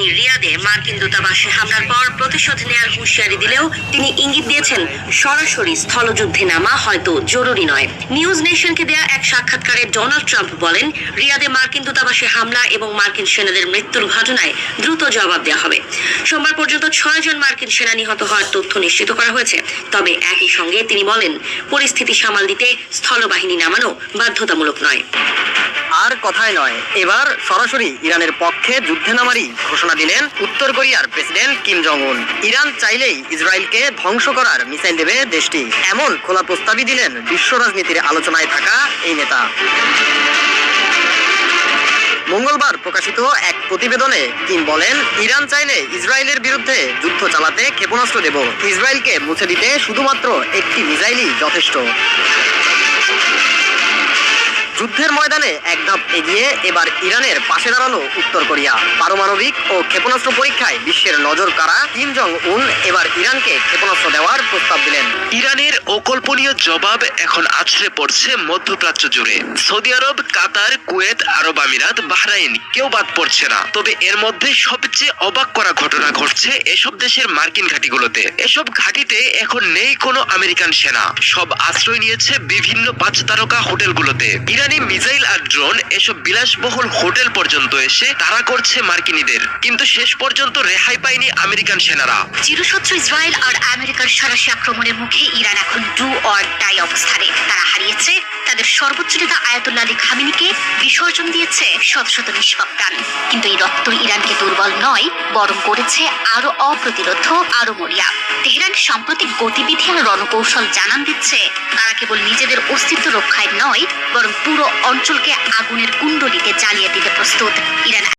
তিনি রিয়াদে মার্কিন দূতাবাসে হামলার পর প্রতিশোধ নেয়ার হুঁশিয়ারি দিলেও তিনি ইঙ্গিত দিয়েছেন সরাসরি স্থলযুদ্ধে নামা হয়তো জরুরি নয়। নিউজ নেশনকে দেয়া এক সাক্ষাৎকারে ডোনাল্ড ট্রাম্প বলেন, রিয়াদে মার্কিন দূতাবাসে হামলা এবং মার্কিন সেনাদের মৃত্যুর ঘটনায় দ্রুত জবাব দেওয়া হবে। সোমবার পর্যন্ত 6 জন মার্কিন সেনা নিহত হওয়ার তথ্য নিশ্চিত করা হয়েছে। তবে একই সঙ্গে তিনি বলেন, পরিস্থিতি সামাল দিতে স্থলবাহিনী নামানো বাধ্যতামূলক নয়। আর কথায় নয়, এবার সরাসরি ইরানের পক্ষে যুদ্ধে নামারই ঘোষণা দিলেন উত্তর কোরিয়ার প্রেসিডেন্ট কিম জং উন। ইরান চাইলেই ইসরায়েলকে ধ্বংস করার মিসাইল দেবে দেশটি, এমন খোলা প্রস্তাবই দিলেন বিশ্ব রাজনীতির আলোচনায় থাকা এই নেতা। মঙ্গলবার প্রকাশিত এক প্রতিবেদনে কিম বলেন, ইরান চাইলে ইসরায়েলের বিরুদ্ধে যুদ্ধ চালাতে ক্ষেপণাস্ত্র দেব, ইসরায়েলকে মুছে দিতে শুধুমাত্র একটি মিসাইলই যথেষ্ট। যুদ্ধের ময়দানে এক ধাপ এগিয়ে এবার ইরানের পাশে দাঁড়ালো উত্তর কোরিয়া। পারমাণবিক ও ক্ষেপণাস্ত্র পরীক্ষায় বিশ্বের নজর কাড়া কিম জং উন এবার ইরানকে ক্ষেপণাস্ত্র দেওয়ার প্রস্তাব দিলেন। ইরানের অকল্পনীয় জবাব এখন আছড়ে পড়ছে মধ্যপ্রাচ্য জুড়ে। সৌদি আরব, কাতার, কুয়েত, আরব আমিরাত, বাহরাইন কেউ বাদ পড়ছে না। তবে এর মধ্যে সবচেয়ে অবাক করা ঘটনা ঘটছে এসব দেশের মার্কিন ঘাঁটিগুলোতে। এসব ঘাঁটিতে এখন নেই কোনো আমেরিকান সেনা, সব আশ্রয় নিয়েছে বিভিন্ন 5 তারকা হোটেলগুলোতে। ইরানি মিসাইল আর ড্রোন এসব বিলাসবহুল হোটেল পর্যন্ত এসে তাড়া করছে মার্কিনীদের, কিন্তু শেষ পর্যন্ত রেহাই পায়নি আমেরিকান সেনারা। চিরশত্রু ইসরায়েল আর আমেরিকার সরাসরি আক্রমণের মুখে ইরান এখন ডু অর ডাই অবস্থানে। তারা হারিয়েছে তাদের সর্বোচ্চ নেতা আয়াতুল্লাহ আলী খামেনিকে, বিসর্জন দিয়েছে শত শত নিষ্পাপ প্রাণ। কিন্তু এই রক্ত ইরানকে দুর্বল নয়, বরং করেছে আরো অপ্রতিরোধ, আরো মরিয়া। তেহরান সাম্প্রতিক গতিবিধি আর রণকৌশল জানান দিচ্ছে তারা কেবল নিজেদের অস্তিত্ব রক্ষায় নয়, বরং পুরো অঞ্চলকে আগুনের কুণ্ডলিতে জ্বালিয়ে দিতে প্রস্তুত। ইরান